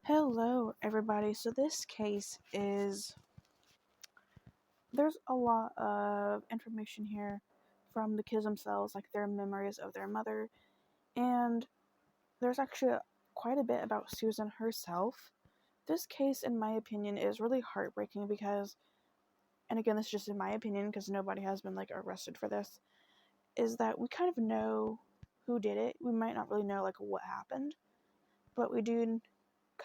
Hello, everybody. So, this case is there's a lot of information here from the kids themselves, like their memories of their mother, and there's actually quite a bit about Susan herself. This case, in my opinion, is really heartbreaking because, and again, this is just in my opinion because nobody has been arrested for this, is that we kind of know who did it. We might not really know what happened, but we do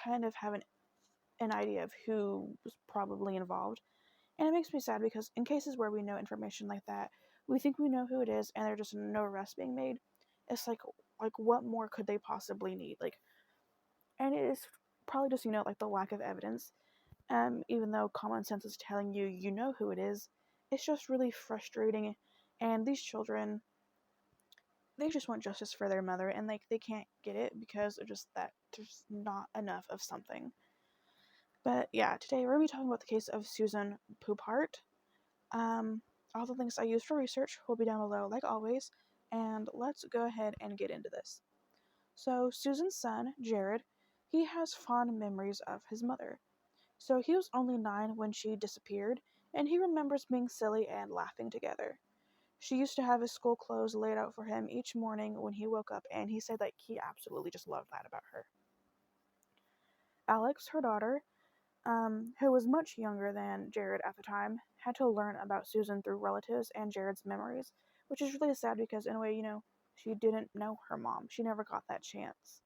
kind of have an idea of who was probably involved. And it makes me sad because in cases where we know information like that, we think we know who it is and there's just no arrest being made. It's like what more could they possibly need? And it is probably just, the lack of evidence. Even though common sense is telling you you know who it is, it's just really frustrating. And these children, they just want justice for their mother and they can't get it because of just that there's not enough of something. But yeah, today we're gonna be talking about the case of Susan Poupart. Um, all the links I used for research will be down below, like always, and let's go ahead and get into this. So, Susan's son, Jared, he has fond memories of his mother. So, he was only 9 when she disappeared, and he remembers being silly and laughing together. She used to have his school clothes laid out for him each morning when he woke up, and he said that he absolutely just loved that about her. Alex, her daughter, who was much younger than Jared at the time, had to learn about Susan through relatives and Jared's memories, which is really sad because, in a way, she didn't know her mom. She never got that chance.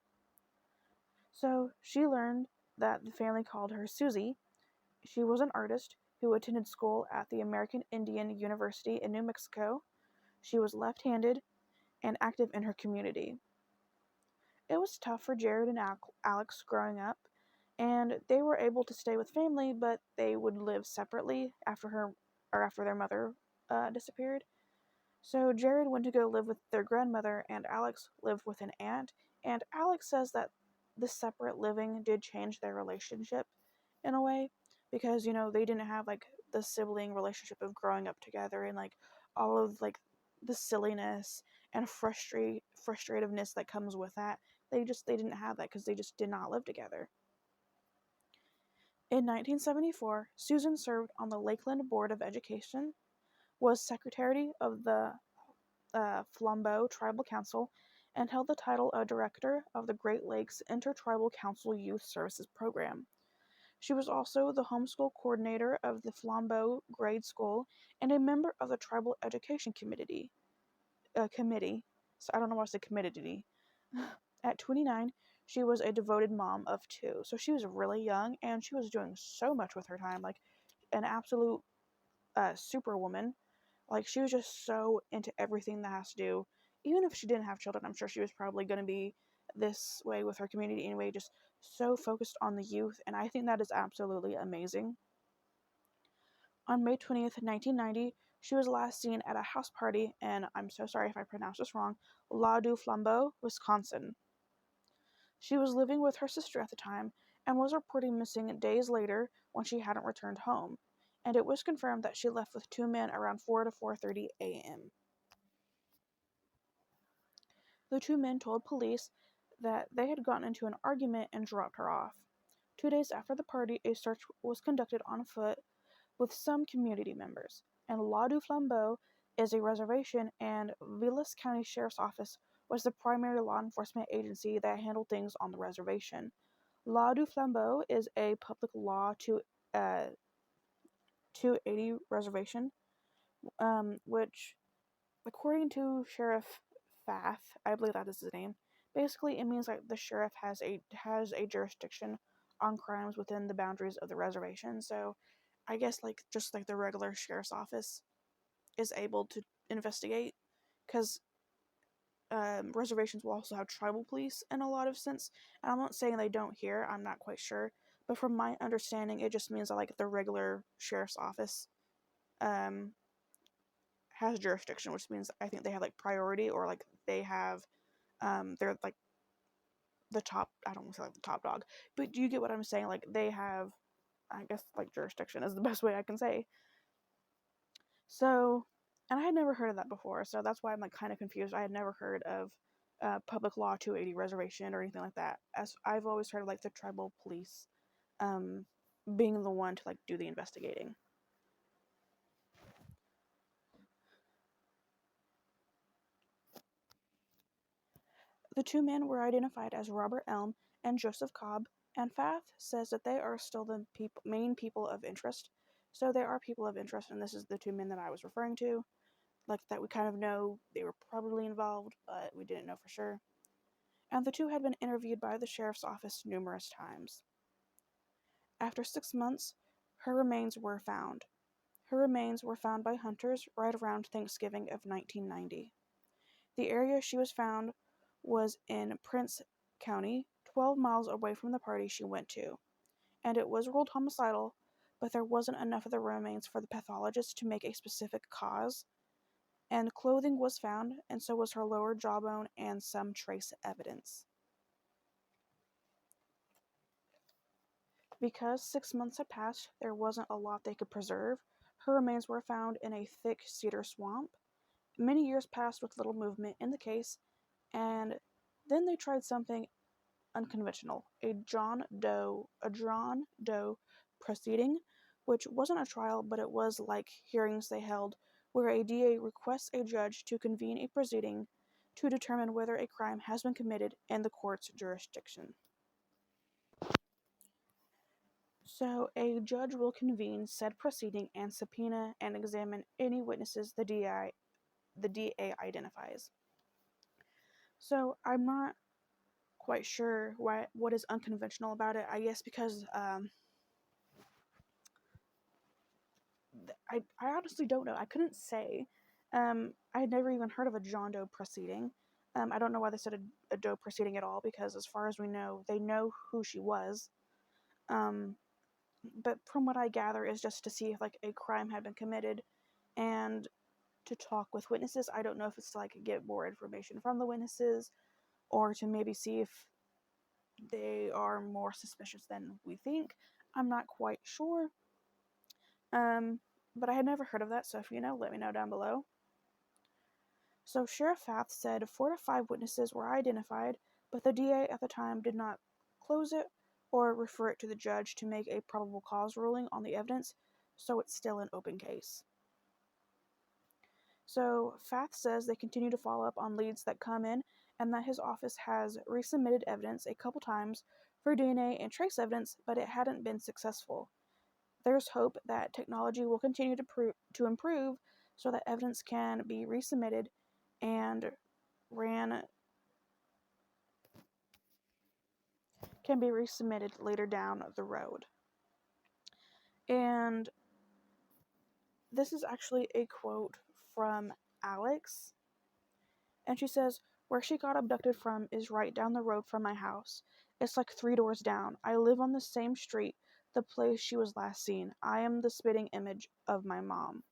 So she learned that the family called her Susie. She was an artist who attended school at the American Indian University in New Mexico. She was left handed and active in her community. It was tough for Jared and Alex growing up, and they were able to stay with family, but they would live separately after their mother disappeared. So Jared went to go live with their grandmother, and Alex lived with an aunt. And Alex says that the separate living did change their relationship in a way because they didn't have the sibling relationship of growing up together and all of the silliness and frustrativeness that comes with that. They didn't have that because they just did not live together. In 1974, Susan served on the Lakeland Board of Education, was secretary of the Flambeau Tribal Council, and held the title of Director of the Great Lakes Intertribal Council Youth Services Program. She was also the homeschool coordinator of the Flambeau Grade School and a member of the Tribal Education Committee. So I don't know why I said committee. At 29, she was a devoted mom of 2. So she was really young and she was doing so much with her time, like an absolute superwoman. Like she was just so into everything that has to do. Even if she didn't have children, I'm sure she was probably going to be this way with her community anyway, just so focused on the youth, and I think that is absolutely amazing. On May 20th, 1990, she was last seen at a house party in, I'm so sorry if I pronounced this wrong, La du Flambeau, Wisconsin. She was living with her sister at the time and was reported missing days later when she hadn't returned home, and it was confirmed that she left with 2 men around 4 to 4:30 a.m. The 2 men told police that they had gotten into an argument and dropped her off. 2 days after the party, a search was conducted on foot with some community members, and La du Flambeau is a reservation, and Vilas County Sheriff's Office was the primary law enforcement agency that handled things on the reservation. La du Flambeau is a public law 280 reservation, which, according to Sheriff Fath, I believe that is his name, basically it means the sheriff has a jurisdiction on crimes within the boundaries of the reservation. So I guess just like the regular sheriff's office is able to investigate, because reservations will also have tribal police in a lot of sense. And I'm not saying they don't here, I'm not quite sure, but from my understanding, it just means that the regular sheriff's office um, has jurisdiction, which means I think they have priority, or they have they're the top. I don't want to say the top dog, but do you get what I'm saying? They have, I guess, jurisdiction is the best way I can say. So, and I had never heard of that before, so that's why I'm kind of confused. I had never heard of public law 280 reservation or anything like that. As I've always heard, like the tribal police um, being the one to like do the investigating. The two men were identified as Robert Elm and Joseph Cobb, and Fath says that they are still the main people of interest. So they are people of interest, and this is the two men that I was referring to. Like that we kind of know they were probably involved, but we didn't know for sure. And the two had been interviewed by the sheriff's office numerous times. After 6 months, her remains were found. Her remains were found by hunters right around Thanksgiving of 1990. The area she was found was in Prince County, 12 miles away from the party she went to, and it was ruled homicidal, but there wasn't enough of the remains for the pathologist to make a specific cause, and clothing was found, and so was her lower jawbone and some trace evidence. Because 6 months had passed, there wasn't a lot they could preserve. Her remains were found in a thick cedar swamp. Many years passed with little movement in the case, and then they tried something unconventional, a drawn Doe proceeding, which wasn't a trial, but it was like hearings they held, where a DA requests a judge to convene a proceeding to determine whether a crime has been committed in the court's jurisdiction. So a judge will convene said proceeding and subpoena and examine any witnesses the DA identifies. So I'm not quite sure what is unconventional about it. I guess because I honestly don't know. I couldn't say. I had never even heard of a John Doe proceeding. I don't know why they said a Doe proceeding at all, because as far as we know, they know who she was. But from what I gather is just to see if like a crime had been committed and to talk with witnesses. I don't know if it's to like get more information from the witnesses or to maybe see if they are more suspicious than we think. I'm not quite sure. But I had never heard of that, so if you know, let me know down below. So Sheriff Fath said 4 to 5 witnesses were identified, but the DA at the time did not close it or refer it to the judge to make a probable cause ruling on the evidence, so it's still an open case. So Fath says they continue to follow up on leads that come in and that his office has resubmitted evidence a couple times for DNA and trace evidence, but it hadn't been successful. There's hope that technology will continue to improve so that evidence can be resubmitted and can be resubmitted later down the road. And this is actually a quote from Alex, and she says, "Where she got abducted from is right down the road from my house. It's like 3 doors down. I live on the same street, the place she was last seen. I am the spitting image of my mom."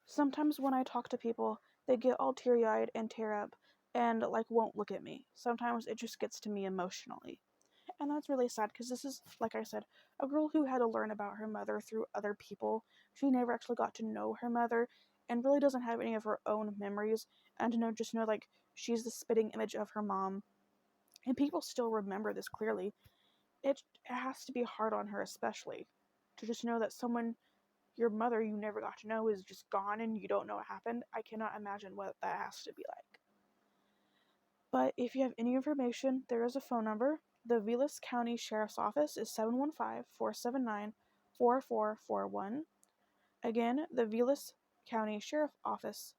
Sometimes when I talk to people, they get all teary-eyed and tear up and like won't look at me. Sometimes it just gets to me emotionally. And that's really sad because this is, like I said, a girl who had to learn about her mother through other people. She never actually got to know her mother and really doesn't have any of her own memories. And to know, just know, like, she's the spitting image of her mom. And people still remember this clearly. It has to be hard on her, especially, to just know that someone, your mother you never got to know, is just gone and you don't know what happened. I cannot imagine what that has to be like. But if you have any information, there is a phone number. The Vilas County Sheriff's Office is 715-479-4441. Again, the Vilas County Sheriff's Office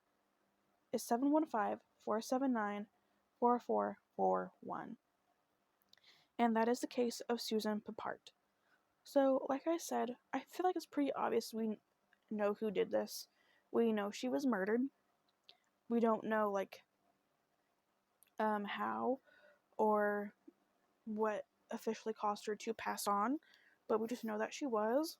is 715-479-4441. And that is the case of Susan Poupart. So, like I said, I feel like it's pretty obvious we know who did this. We know she was murdered. We don't know, like, how or what officially caused her to pass on, but we just know that she was.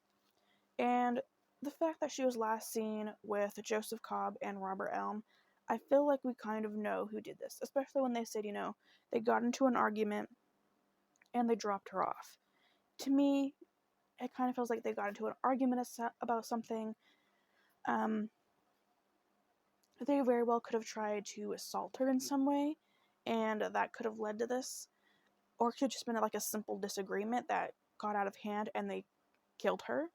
And the fact that she was last seen with Joseph Cobb and Robert Elm, I feel like we kind of know who did this, especially when they said, they got into an argument and they dropped her off. To me, it kind of feels like they got into an argument about something, They very well could have tried to assault her in some way, and that could have led to this. Or it could have just been like a simple disagreement that got out of hand and they killed her.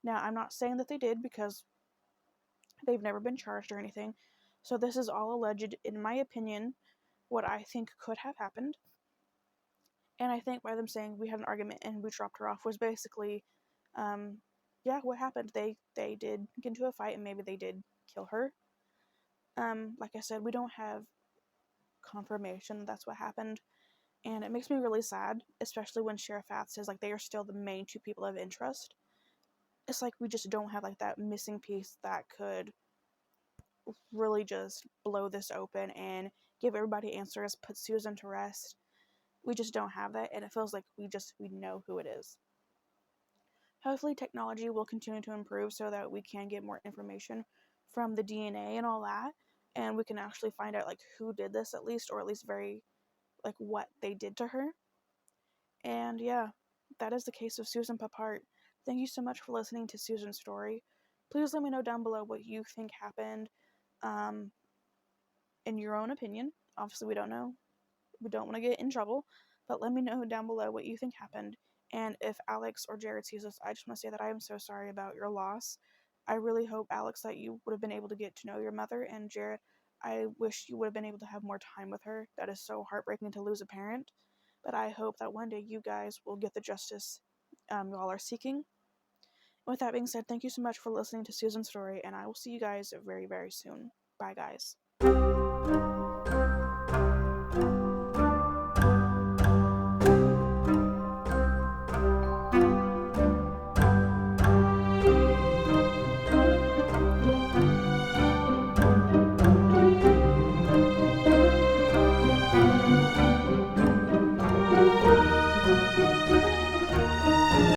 Now, I'm not saying that they did because they've never been charged or anything. So this is all alleged, in my opinion, what I think could have happened. And I think by them saying we had an argument and we dropped her off was basically, yeah, what happened. They did get into a fight and maybe they did kill her. Like I said, we don't have confirmation that's what happened, and it makes me really sad, especially when Sheriff Ath says like they are still the main two people of interest. It's like we just don't have like that missing piece that could really just blow this open and give everybody answers, put Susan to rest. We just don't have that, and it feels like we know who it is. Hopefully technology will continue to improve so that we can get more information from the DNA and all that, and we can actually find out like who did this at least, or at least very like what they did to her. And yeah, that is the case of Susan Poupart. Thank you so much for listening to Susan's story. Please let me know down below what you think happened, um, in your own opinion. Obviously, we don't know. We don't want to get in trouble, but let me know down below what you think happened. And if Alex or Jared sees this, I just want to say that I am so sorry about your loss. I really hope, Alex, that you would have been able to get to know your mother, and Jared, I wish you would have been able to have more time with her. That is so heartbreaking to lose a parent. But I hope that one day you guys will get the justice you all are seeking. With that being said, thank you so much for listening to Susan's story, and I will see you guys very, very soon. Bye, guys.